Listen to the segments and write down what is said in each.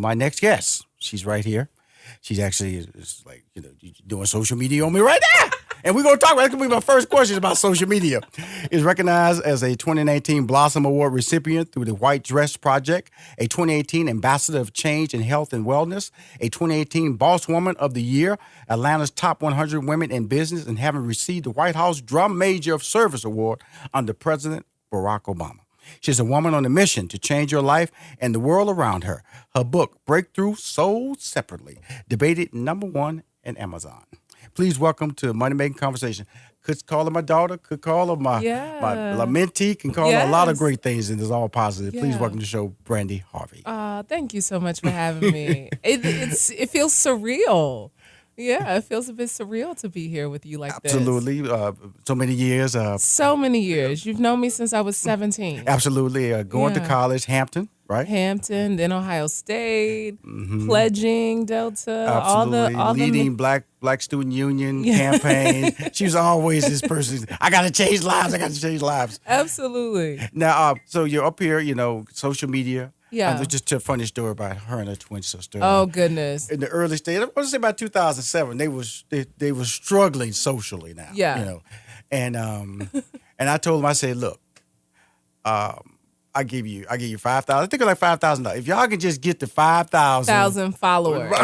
My next guest, she's right here. She's actually is like, doing social media on me right now. And we're going to talk about it. That's going to be my first question about social media. Is recognized as a 2019 Blossom Award recipient through the White Dress Project, a 2018 Ambassador of Change in Health and Wellness, a 2018 Boss Woman of the Year, Atlanta's Top 100 Women in Business, and having received the White House Drum Major of Service Award under President Barack Obama. She's a woman on a mission to change her life and the world around her. Her book, Breakthrough, sold separately, debated #1 in Amazon. Please welcome to Money Making Conversation. Could call her my daughter, could call her my mentee, can call her a lot of great things, and it's all positive. Please welcome to the show, Brandi Harvey. Thank you so much for having me. It feels surreal. Yeah, it feels a bit surreal to be here with you like this. Absolutely. So many years. So many years. You've known me since I was 17. Absolutely. Going to college, Hampton, right? Hampton, then Ohio State, pledging Delta. Absolutely. All leading Black Student Union campaign. She was always this person. I got to change lives. Absolutely. Now, so you're up here, social media. Yeah. Just a funny story about her and her twin sister. Oh, goodness. In the early stage, I want to say about 2007, they were struggling socially now. Yeah. And I told them, I said, look, I give you 5,000. I think it's like $5,000. If y'all can just get to 5,000 followers,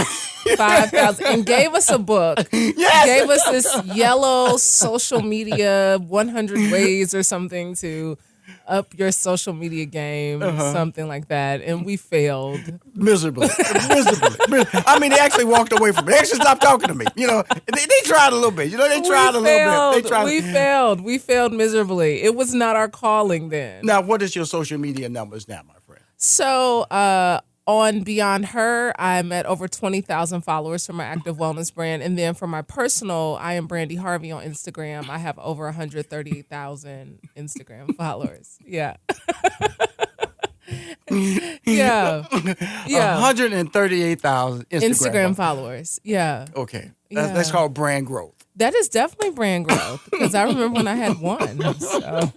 5,000, and gave us a book. Yes. Gave us this yellow social media 100 ways or something to up your social media game, something like that, and we failed miserably. I mean, they actually walked away from it. They actually stopped talking to me. They tried a little bit. We failed miserably. It was not our calling then. Now, what is your social media numbers now, my friend? So, on Beyond Her, I'm at over 20,000 followers for my active wellness brand. And then for my personal, I am Brandi Harvey on Instagram. I have over 138,000 Instagram followers. Yeah. Yeah. 138,000 Instagram followers. Yeah. Okay. That's called brand growth. That is definitely brand growth because I remember when I had one. So.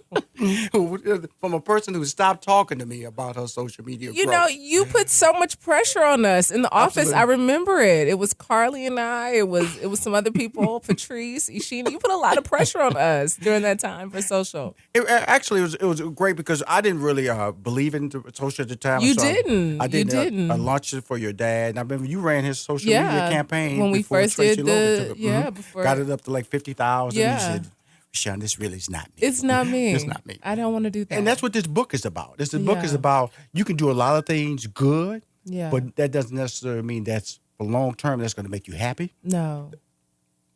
From a person who stopped talking to me about her social media growth. You put so much pressure on us in the office. Absolutely. I remember it. It was Carly and I. It was some other people, Patrice, Ishina. You put a lot of pressure on us during that time for social. It was great because I didn't really believe in social at the time. You didn't. I didn't. You didn't. I launched it for your dad. And I remember you ran his social media campaign when we first Tracy did before got it up to like 50,000. Yeah. You said, Rushion, this really is not me. It's not me. It's not me. I don't want to do that. And that's what this book is about. Book is about you can do a lot of things good, but that doesn't necessarily mean that's for long term that's going to make you happy. No.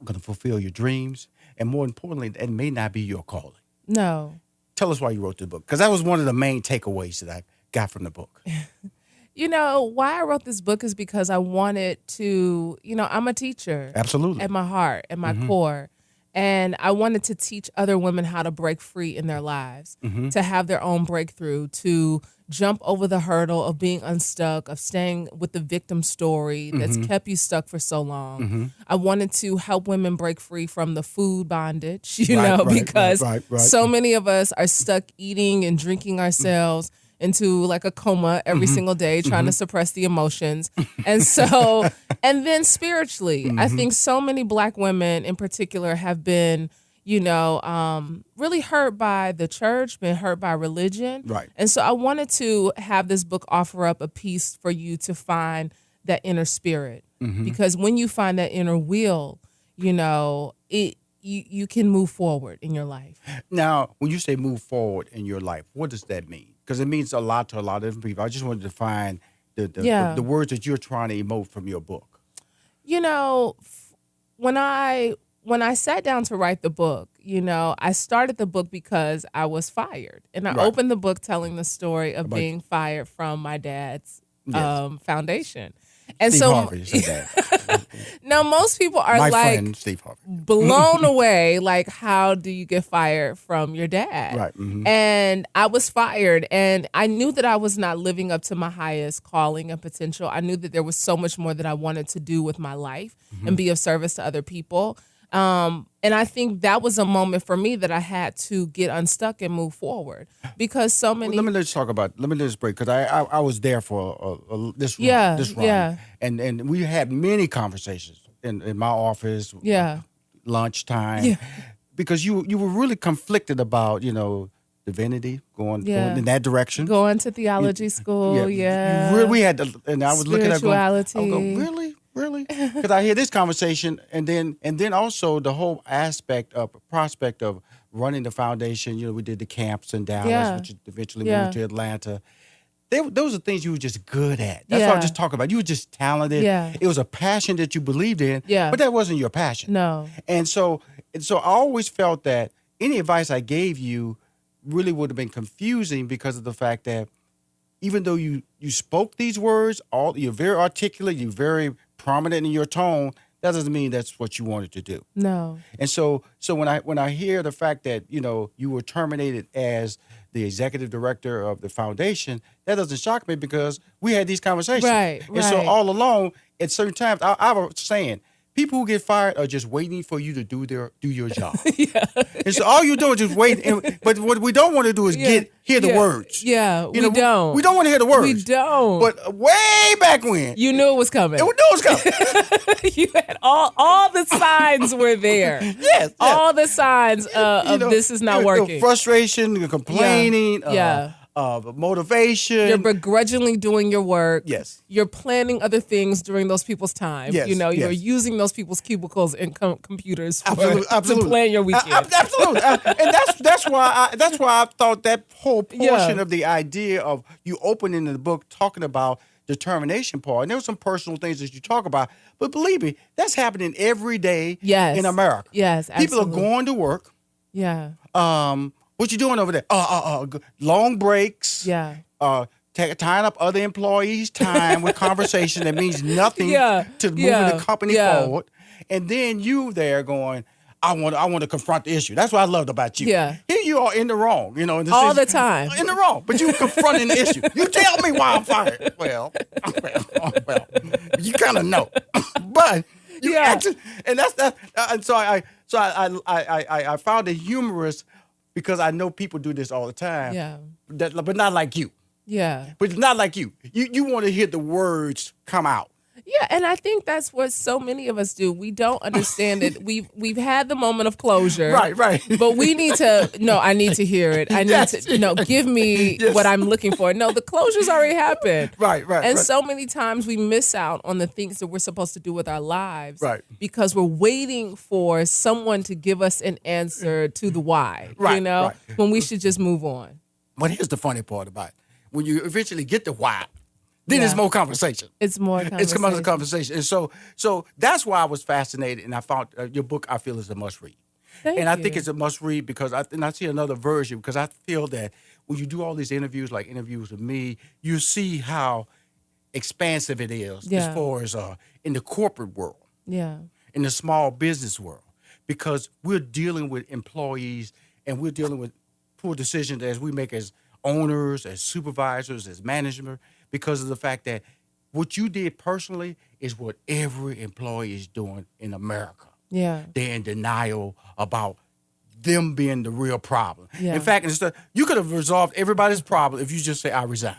Going to fulfill your dreams. And more importantly, that may not be your calling. No. Tell us why you wrote the book, because that was one of the main takeaways that I got from the book. Why I wrote this book is because I wanted to, I'm a teacher. Absolutely. At my heart, at my core. And I wanted to teach other women how to break free in their lives, to have their own breakthrough, to jump over the hurdle of being unstuck, of staying with the victim story that's kept you stuck for so long. I wanted to help women break free from the food bondage, because so many of us are stuck eating and drinking ourselves into like a coma every single day, trying to suppress the emotions. And so, and then spiritually, I think so many Black women in particular have been, really hurt by the church, been hurt by religion. Right. And so I wanted to have this book offer up a piece for you to find that inner spirit. Because when you find that inner will, you can move forward in your life. Now, when you say move forward in your life, what does that mean? Because it means a lot to a lot of different people. I just wanted to find the words that you're trying to emote from your book. When I sat down to write the book, I started the book because I was fired. And I opened the book telling the story of being fired from my dad's foundation. And Steve so, Harvey said that. now most people are my like friend, Steve Harvey. blown away. Like, how do you get fired from your dad? Right. And I was fired, and I knew that I was not living up to my highest calling and potential. I knew that there was so much more that I wanted to do with my life and be of service to other people. And I think that was a moment for me that I had to get unstuck and move forward because so many. Let me just break because I was there for this run. Yeah, this run. yeah. And we had many conversations in my office. Yeah. Lunchtime. Yeah. Because you were really conflicted about divinity going in that direction. Going to theology school. Yeah. You really had to, and I was looking at going, I spirituality. would go, really, because I hear this conversation, and then also the whole prospect of running the foundation. We did the camps in Dallas, which eventually moved to Atlanta. Those are things you were just good at. That's what I'm just talking about. You were just talented. Yeah. It was a passion that you believed in. Yeah. But that wasn't your passion. No. And so I always felt that any advice I gave you really would have been confusing because of the fact that even though you spoke these words, you're very articulate, you're very prominent in your tone, that doesn't mean that's what you wanted to do. No. And so when I hear the fact that you were terminated as the executive director of the foundation, that doesn't shock me because we had these conversations. Right. And so all along, at certain times, I was saying, people who get fired are just waiting for you to do your job. And so all you do is just wait. But what we don't want to do is hear the words. Yeah, we don't. We don't want to hear the words. We don't. But way back when, you knew it was coming. You knew it was coming. You had all the signs were there. Yes. All the signs of this is not working. Frustration, the complaining. Motivation. You're begrudgingly doing your work. Yes. You're planning other things during those people's time. Yes. You're using those people's cubicles and computers absolutely. to plan your weekend. Absolutely. And that's why I thought that whole portion of the idea of you opening the book talking about determination part. And there were some personal things that you talk about, but believe me, that's happening every day in America. Yes, absolutely. People are going to work. Yeah. What you doing over there? Long breaks. Yeah. Tying up other employees' time with conversation that means nothing to moving the company forward. And then you there going, I want to confront the issue. That's what I loved about you. Yeah. Here you are in the wrong, all the time. In the wrong, but you confronting the issue. You tell me why I'm fired. Well, you kind of know, but you actually, and that's that. And so I found it humorous. Because I know people do this all the time. Yeah. But not like you. Yeah. But not like you. You want to hear the words come out. Yeah, and I think that's what so many of us do. We don't understand it. We've had the moment of closure. Right. But we need to, I need to hear it. I need to, give me what I'm looking for. No, the closure's already happened. Right. And so many times we miss out on the things that we're supposed to do with our lives. Right. Because we're waiting for someone to give us an answer to the why. Right. When we should just move on. But here's the funny part about it. When you eventually get the why, then it's more conversation. It's more conversation. It's more conversation. And so that's why I was fascinated, and I found your book, I feel, is a must-read. Thank you. I think it's a must-read because I see another version because I feel that when you do all these interviews, like interviews with me, you see how expansive it is as far as in the corporate world, in the small business world, because we're dealing with employees and we're dealing with poor decisions as we make as owners, as supervisors, as management, because of the fact that what you did personally is what every employee is doing in America. Yeah. They're in denial about them being the real problem. Yeah. In fact, you could have resolved everybody's problem if you just say, I resign.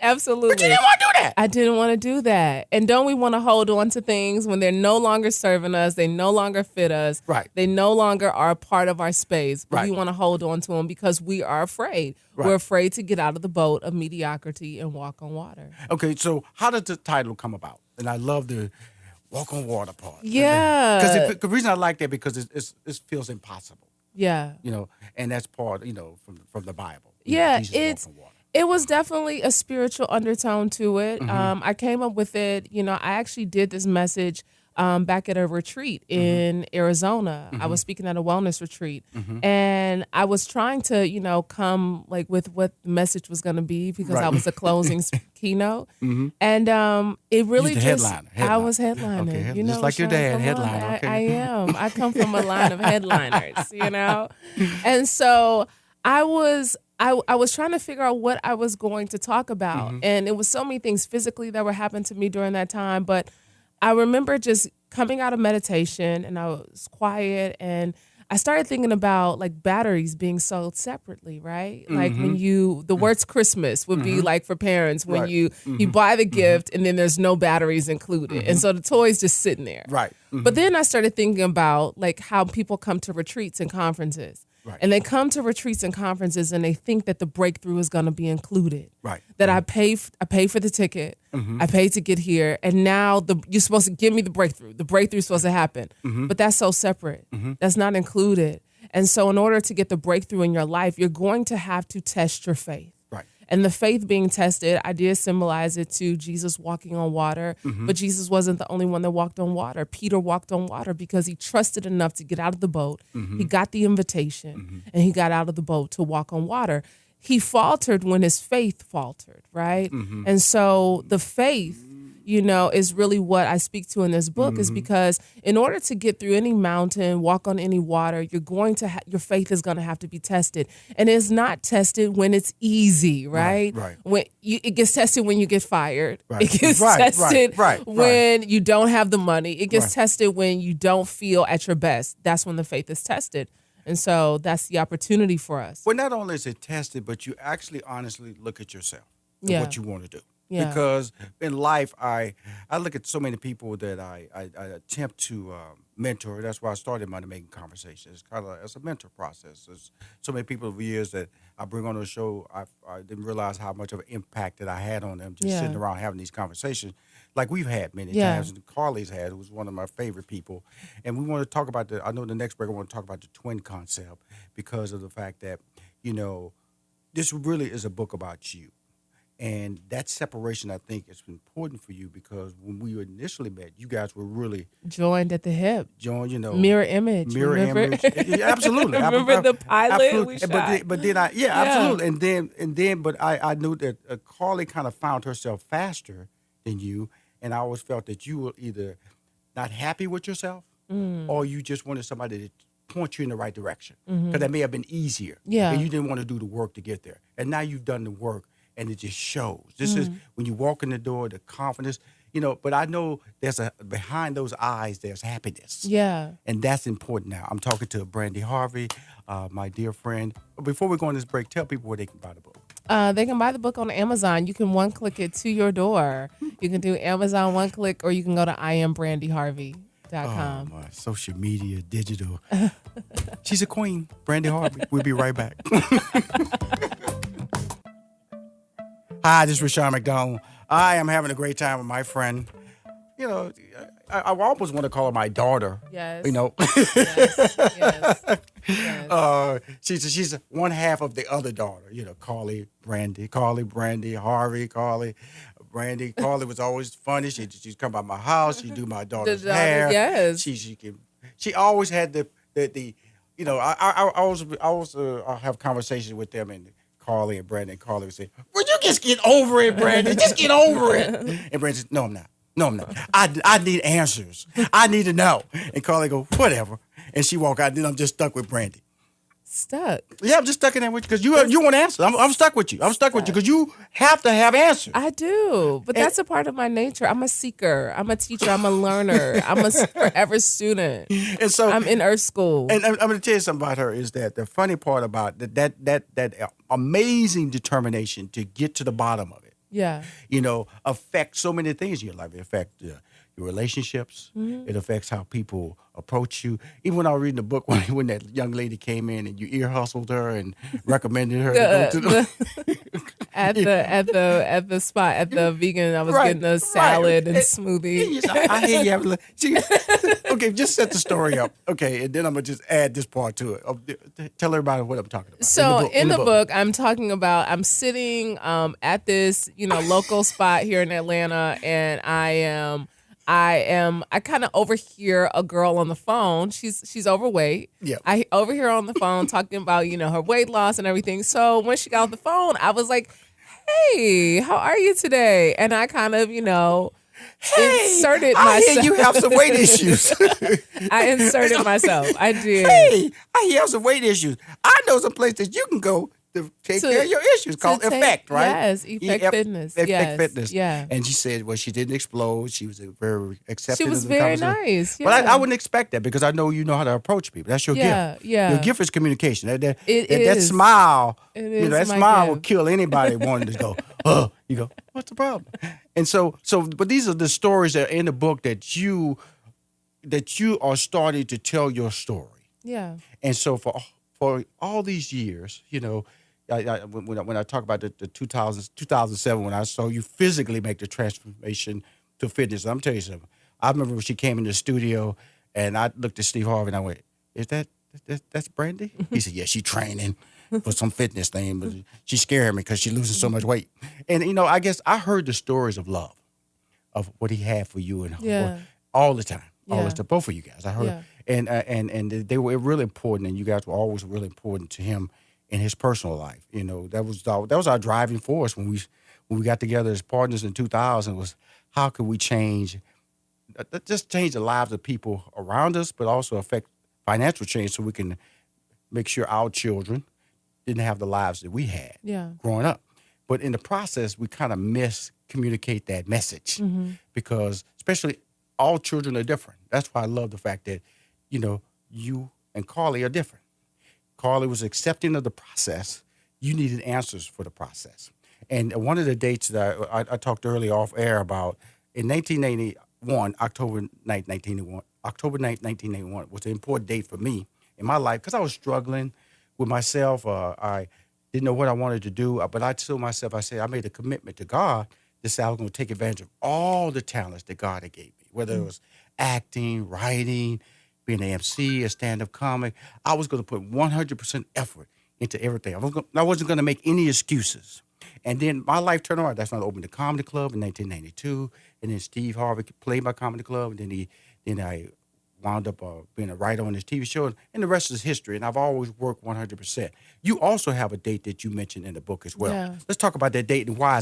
Absolutely. But you didn't want to do that. I didn't want to do that. And don't we want to hold on to things when they're no longer serving us, they no longer fit us, Right. They no longer are a part of our space, but Right. we want to hold on to them because we are afraid. Right. We're afraid to get out of the boat of mediocrity and walk on water. Okay, so how did the title come about? And I love the walk on water part. Yeah. Because the reason I like that because it feels impossible. Yeah. And that's part, from the Bible. Yeah, Jesus walked on water. it was definitely a spiritual undertone to it. Mm-hmm. I came up with it. I actually did this message back at a retreat in Arizona. I was speaking at a wellness retreat, and I was trying to, come like with what the message was going to be because I was a closing keynote, and it really You was the just headliner. I was headlining. Okay, just like your Sean, dad, come on. headliner. Okay. I am. I come from a line of headliners, and so I was trying to figure out what I was going to talk about, and it was so many things physically that were happening to me during that time, but I remember just coming out of meditation, and I was quiet, and I started thinking about like batteries being sold separately, right? Like when the words Christmas would be like for parents when Right. you buy the gift and then there's no batteries included. And so the toy's just sitting there. Right. But then I started thinking about like how people come to retreats and conferences. Right. And they come to retreats and conferences and they think that the breakthrough is going to be included. Right. That I pay for the ticket. I paid to get here, and now you're supposed to give me the breakthrough. The breakthrough is supposed to happen, but that's so separate. That's not included. And so, in order to get the breakthrough in your life, you're going to have to test your faith. Right. And the faith being tested, I did symbolize it to Jesus walking on water, but Jesus wasn't the only one that walked on water. Peter walked on water because he trusted enough to get out of the boat. He got the invitation, and he got out of the boat to walk on water. He faltered when his faith faltered, right? And so the faith, is really what I speak to in this book, is because in order to get through any mountain, walk on any water, you're going to your faith is going to have to be tested. And it's not tested when it's easy, right? Right. When it gets tested when you get fired. Right. It gets Right, tested right, when you don't have the money. It gets tested when you don't feel at your best. That's when the faith is tested. And so that's the opportunity for us. Well, not only is it tested, but you actually honestly look at yourself and Yeah. what you want to do. Yeah. Because in life, I look at so many people that I attempt to mentor. That's why I started Money Making Conversations. It's kind of it's a mentor process. There's so many people over years that I bring on the show. I didn't realize how much of an impact that I had on them just sitting around having these conversations like we've had many times. And Carly's had, who was one of my favorite people. And we want to talk about I know the next break I want to talk about the twin concept because of the fact that, this really is a book about you. And that separation, I think, is important for you because when we initially met, you guys were really Joined at the hip. mirror image. Mirror remember? image. Yeah, absolutely. Remember the pilot absolutely. we shot? But then absolutely. But I knew that Carly kind of found herself faster than you, and I always felt that you were either not happy with yourself or you just wanted somebody to point you in the right direction because that may have been easier. Yeah. And you didn't want to do the work to get there, and now you've done the work. And it just shows. This is when you walk in the door, the confidence, but I know behind those eyes, there's happiness. Yeah. And that's important now. I'm talking to Brandi Harvey, my dear friend. Before we go on this break, tell people where they can buy the book. They can buy the book on Amazon. You can one-click it to your door. You can do Amazon one-click, or you can go to IamBrandiHarvey.com. Oh, my social media, digital. She's a queen, Brandi Harvey. We'll be right back. Hi, this is Rushion McDonald. I am having a great time with my friend. I almost want to call her my daughter. Yes. Yes. She's one half of the other daughter. Carly, Brandi, Harvey, Carly. Brandi, Carly was always funny. She'd come by my house. She'd do my daughter's hair. Yes. She always had the. I always have conversations with them and. Carly and Brandi, and Carly would say, "Would you just get over it, Brandi? Just get over it." And Brandi said, "No, I'm not. No, I'm not. I need answers. I need to know." And Carly go, "Whatever." And she walk out. Then I'm just stuck with Brandi. Stuck. Yeah, I'm just stuck in there with you because you want answers. I'm stuck with you. I'm stuck with you because you have to have answers. I do, but that's a part of my nature. I'm a seeker. I'm a teacher. I'm a learner. I'm a forever student. And so I'm in Earth School. And I'm going to tell you something about her is that the funny part about that amazing determination to get to the bottom of it. Yeah. Affects so many things in your life. It affects your relationships. It affects how people approach you. Even when I was reading the book, when that young lady came in and you ear hustled her and recommended her to go to at the spot at the vegan, I was getting a salad and smoothie. I hear you. Okay, just set the story up. Okay, and then I'm gonna just add this part to it. Tell everybody what I'm talking about. So in the book, I'm talking about I'm sitting at this local spot here in Atlanta, and I kind of overhear a girl on the phone. She's overweight. Yeah. I overhear her on the phone talking about, her weight loss and everything. So when she got off the phone, I was like, "Hey, how are you today?" And I kind of, inserted myself. I hear you have some weight issues. I inserted myself. I did. Hey, I hear some weight issues. I know some place that you can go to take care of your issues called Effect, right? Yes, Effect Fitness. Effect Yes, Fitness. yeah. And she said, well, she didn't explode. She was very accepting She was of the very conversation. nice. Yeah. But I wouldn't expect that because I know you know how to approach people. That's your Yeah, gift. yeah. Your gift is communication. That is. smile, It is that my smile will gift. kill anybody wanting to go, oh, you go, what's the problem? And but these are the stories that are in the book that you are starting to tell your story. Yeah. And so for all these years, when I talk about the 2007, when I saw you physically make the transformation to fitness, I'm telling you something. I remember when she came in the studio and I looked at Steve Harvey and I went, that's Brandi? He said, yeah, she's training for some fitness thing, but she scared me because she's losing so much weight. And, I guess I heard the stories of love, of what he had for you and all the time. All Yeah. this stuff, both of you guys. I heard, and they were really important, and you guys were always really important to him in his personal life. That was our driving force when we got together as partners in 2000. Was how could we change the lives of people around us, but also affect financial change so we can make sure our children didn't have the lives that we had growing up. But in the process, we kind of miscommunicate that message because especially all children are different. That's why I love the fact that, you and Carly are different. Carly was accepting of the process. You needed answers for the process. And one of the dates that I talked earlier off air about, in 1981, October 9th, 1981 was an important date for me in my life because I was struggling with myself. I didn't know what I wanted to do, but I told myself, I made a commitment to God to say I was going to take advantage of all the talents that God had gave me, whether it was acting, writing, being an MC, a stand-up comic. I was going to put 100% effort into everything. I wasn't going to make any excuses. And then my life turned around. That's when I opened the Comedy Club in 1992, and then Steve Harvey played my Comedy Club, and then I wound up being a writer on his TV show, and the rest is history. And I've always worked 100%. You also have a date that you mentioned in the book as well. Yeah. Let's talk about that date and why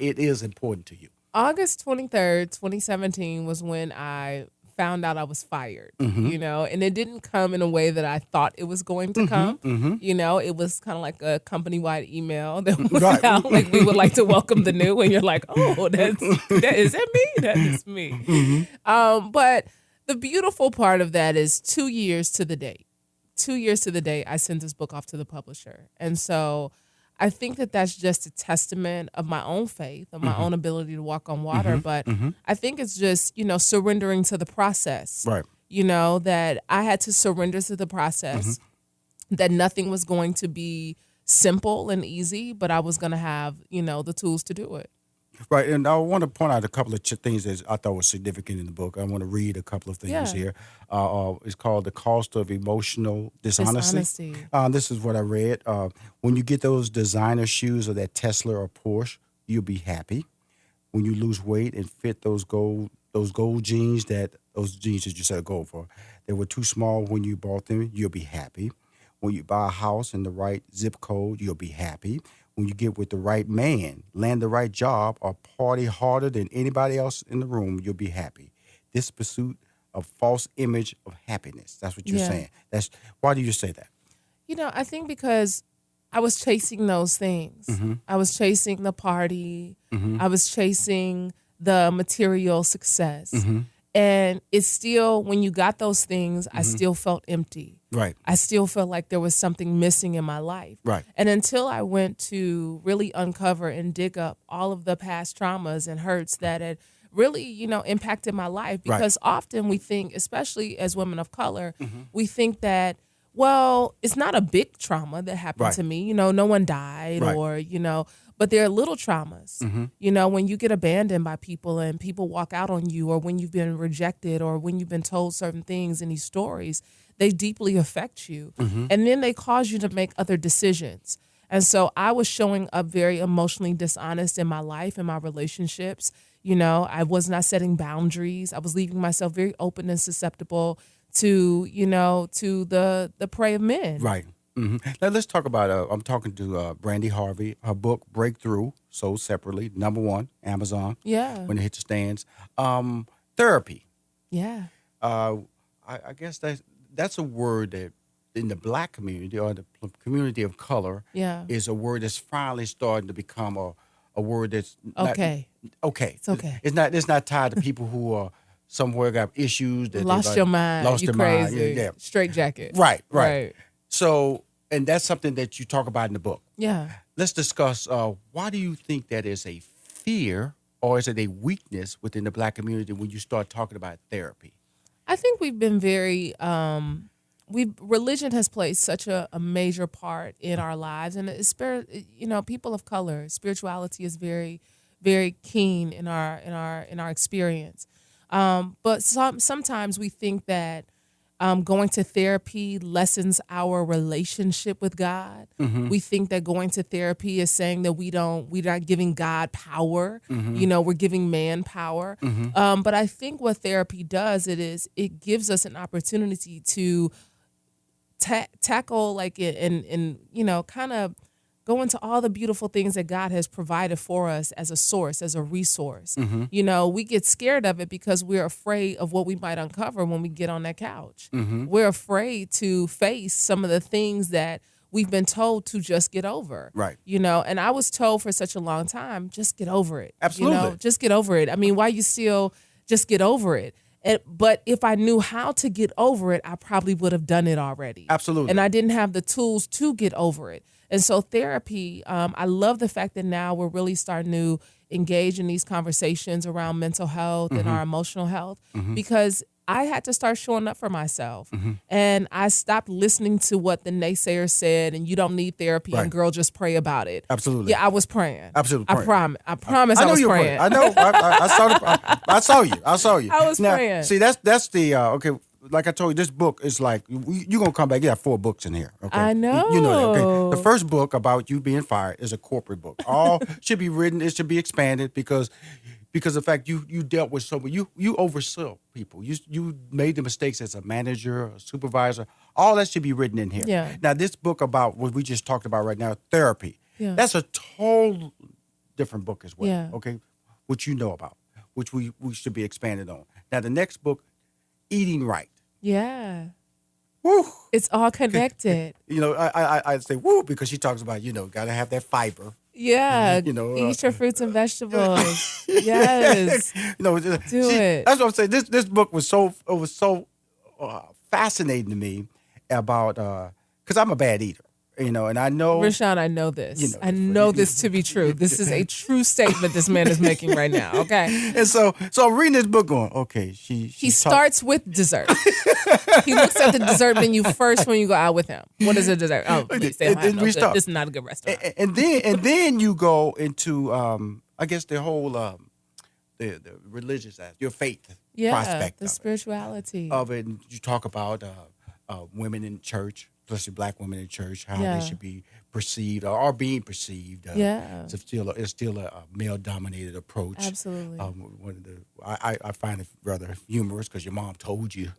it is important to you. August 23rd, 2017 was when I found out I was fired, and it didn't come in a way that I thought it was going to come. It was kind of like a company-wide email that went out, like, we would like to welcome the new, and you're like, oh, is that me? That is me. But the beautiful part of that is 2 years to the date. 2 years to the date, I sent this book off to the publisher. And so I think that that's just a testament of my own faith, of my own ability to walk on water. But I think it's just, surrendering to the process. Right. That I had to surrender to the process, that nothing was going to be simple and easy, but I was going to have, the tools to do it. Right, and I want to point out a couple of things that I thought was significant in the book. I want to read a couple of things here. It's called The Cost of Emotional Dishonesty. This is what I read. When you get those designer shoes or that Tesla or Porsche, you'll be happy. When you lose weight and fit those gold jeans that you set a goal for, they were too small when you bought them, you'll be happy. When you buy a house in the right zip code, you'll be happy. When you get with the right man, land the right job, or party harder than anybody else in the room, you'll be happy. This pursuit of false image of happiness. That's what you're saying. Why do you say that? I think because I was chasing those things. I was chasing the party. I was chasing the material success. And it's still, when you got those things, I still felt empty. Right. I still felt like there was something missing in my life. Right. And until I went to really uncover and dig up all of the past traumas and hurts that had really, impacted my life. Because often we think, especially as women of color, we think that, well, it's not a big trauma that happened to me. No one died or, but there are little traumas. When you get abandoned by people and people walk out on you, or when you've been rejected, or when you've been told certain things in these stories, they deeply affect you. And then they cause you to make other decisions. And so I was showing up very emotionally dishonest in my life and my relationships. I was not setting boundaries. I was leaving myself very open and susceptible to the prey of men. Right. Now let's talk about, I'm talking to Brandi Harvey. Her book, Breakthrough, sold separately, #1, Amazon. Yeah. When it hit the stands. Therapy. Yeah. I guess that's a word that in the Black community or the community of color Yeah. is a word that's finally starting to become a word that's Okay. okay. It's okay. It's not tied to people who are somewhere got issues that Lost your mind. lost You their crazy. mind. Yeah. Straight jacket. Right. So, and that's something that you talk about in the book. Yeah. Let's discuss why do you think that is a fear or is it a weakness within the Black community when you start talking about therapy? I think we've been very religion has played such a major part in our lives, and it's people of color, spirituality is very, very keen in our experience. But sometimes we think that going to therapy lessens our relationship with God. Mm-hmm. We think that going to therapy is saying that we're not giving God power. Mm-hmm. We're giving man power. Mm-hmm. But I think what therapy does, it gives us an opportunity to tackle kind of go into all the beautiful things that God has provided for us as a source, as a resource. Mm-hmm. We get scared of it because we're afraid of what we might uncover when we get on that couch. Mm-hmm. We're afraid to face some of the things that we've been told to just get over. Right. And I was told for such a long time, just get over it. Absolutely. Just get over it. I mean, why you still just get over it? But if I knew how to get over it, I probably would have done it already. Absolutely. And I didn't have the tools to get over it. And so therapy, I love the fact that now we're really starting to engage in these conversations around mental health and our emotional health because I had to start showing up for myself. And I stopped listening to what the naysayers said and you don't need therapy and girl, just pray about it. Absolutely. Yeah, I was praying. Absolutely. I promise I was praying. I know. I saw you. I saw you. I was now, praying. See, that's the okay. Like I told you, this book is like you're gonna come back. You have 4 books in here. Okay, I know. You know that. Okay, the first book about you being fired is a corporate book. All should be written. It should be expanded because the fact you dealt with you oversaw people. You made the mistakes as a manager, a supervisor. All that should be written in here. Yeah. Now this book about what we just talked about right now, therapy. Yeah. That's a total different book as well. Yeah. Okay, which you know about, which we should be expanded on. Now the next book, Eating Right. Yeah. Woo. It's all connected. I say woo because she talks about got to have that fiber. Yeah. Eat your fruits and vegetables. Yes. Do it. That's what I'm saying. This book was so fascinating to me about because I'm a bad eater. And I know Rushion, I know this. I know this to be true. This is a true statement this man is making right now. Okay. And so I'm reading this book going, okay, he starts with dessert. He looks at the dessert menu first when you go out with him. What is a dessert? Oh, please stay high. This is not a good restaurant. And then you go into I guess the whole the religious aspect, your faith prospect, the spirituality of it. And you talk about women in church, especially Black women in church, how they should be perceived or are being perceived. It's still a male-dominated approach. Absolutely. I find it rather humorous because your mom told you.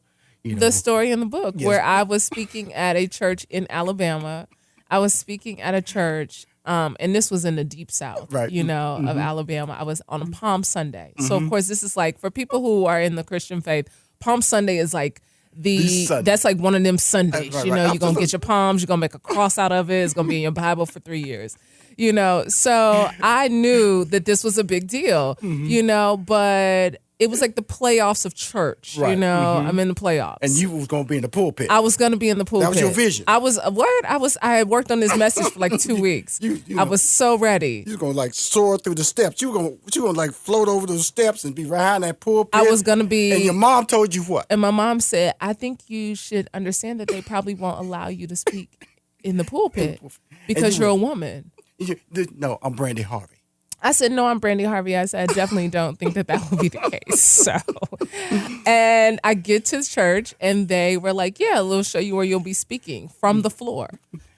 The story in the book where I was speaking at a church in Alabama. I was speaking at a church, and this was in the deep South, right. Of Alabama. I was on a Palm Sunday. So, of course, this is like, for people who are in the Christian faith, Palm Sunday is like that's like one of them Sundays. Right, you're absolutely. going to get your palms, you're going to make a cross out of it. It's going to be in your Bible for 3 years. So I knew that this was a big deal, but it was like the playoffs of church, right. I'm in the playoffs. And you was going to be in the pulpit. I was going to be in the pulpit. That was your vision. I had worked on this message for like 2 weeks. I was so ready. You were going to like soar through the steps. You were going to like float over those steps and be right behind that pulpit. I was going to be. And your mom told you what? And my mom said, I think you should understand that they probably won't allow you to speak in the pulpit because you're a woman. No, I'm Brandi Harvey. I said, no, I'm Brandi Harvey. I said, I definitely don't think that will be the case. So, and I get to church and they were like, yeah, we'll show you where you'll be speaking from the floor.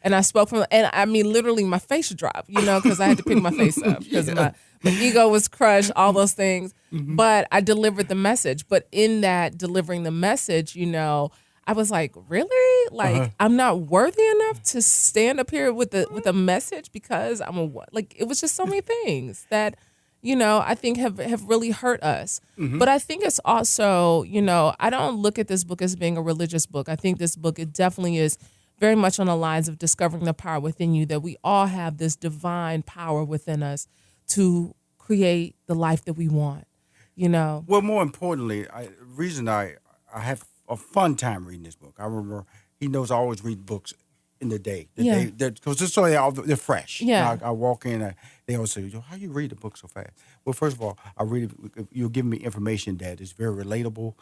And I spoke and I mean, literally my face dropped, because I had to pick my face up because my ego was crushed, all those things. But I delivered the message. But in that delivering the message, I was like, really? Like, I'm not worthy enough to stand up here with a message because I'm it was just so many things that, I think have really hurt us. But I think it's also, I don't look at this book as being a religious book. I think this book, it definitely is very much on the lines of discovering the power within you, that we all have this divine power within us to create the life that we want, you know? Well, more importantly, reason I have a fun time reading this book. I remember he knows I always read books in the day. Because just so they're fresh. Yeah. I walk in, they always say, "Yo, how you read the book so fast?" Well, first of all, I read it. You're giving me information that is very relatable,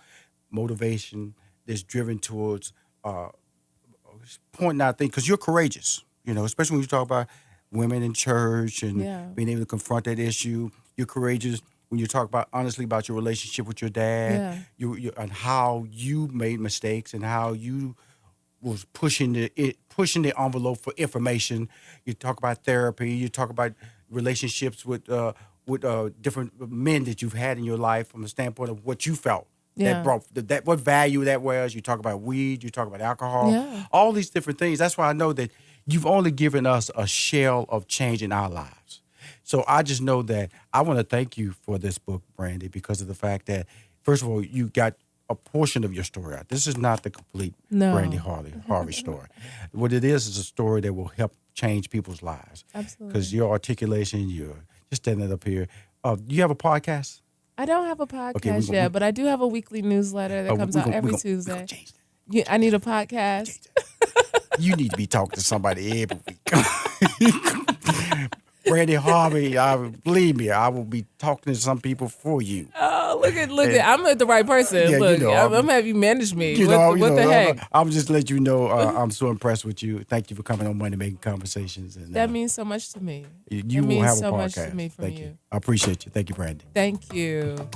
motivation that's driven towards pointing out things, because you're courageous, you know, especially when you talk about women in church and being able to confront that issue. You're courageous when you talk about honestly about your relationship with your dad, you and how you made mistakes and how you was pushing the envelope for information. You talk about therapy. You talk about relationships with different men that you've had in your life from the standpoint of what you felt. That brought that what value that was. You talk about weed, you talk about alcohol, all these different things. That's why I know that you've only given us a shell of change in our lives. So I just know that I want to thank you for this book, Brandi, because of the fact that, first of all, you got a portion of your story out. This is not the complete Brandi Harvey story. What it is a story that will help change people's lives. Absolutely. Because your articulation, you're just standing up here. Do you have a podcast? I don't have a podcast yet, but I do have a weekly newsletter that comes out every Tuesday. I need a podcast. You need to be talking to somebody every week. Brandi Harvey, believe me, I will be talking to some people for you. Oh, look at! I'm at the right person. Yeah, look, you know, I'm gonna have you manage me. What the heck? I'm just let you know I'm so impressed with you. Thank you for coming on Money Making Conversations. And, that means so much to me. You will have a podcast. It means so much to me from Thank you. I appreciate you. Thank you, Brandi. Thank you.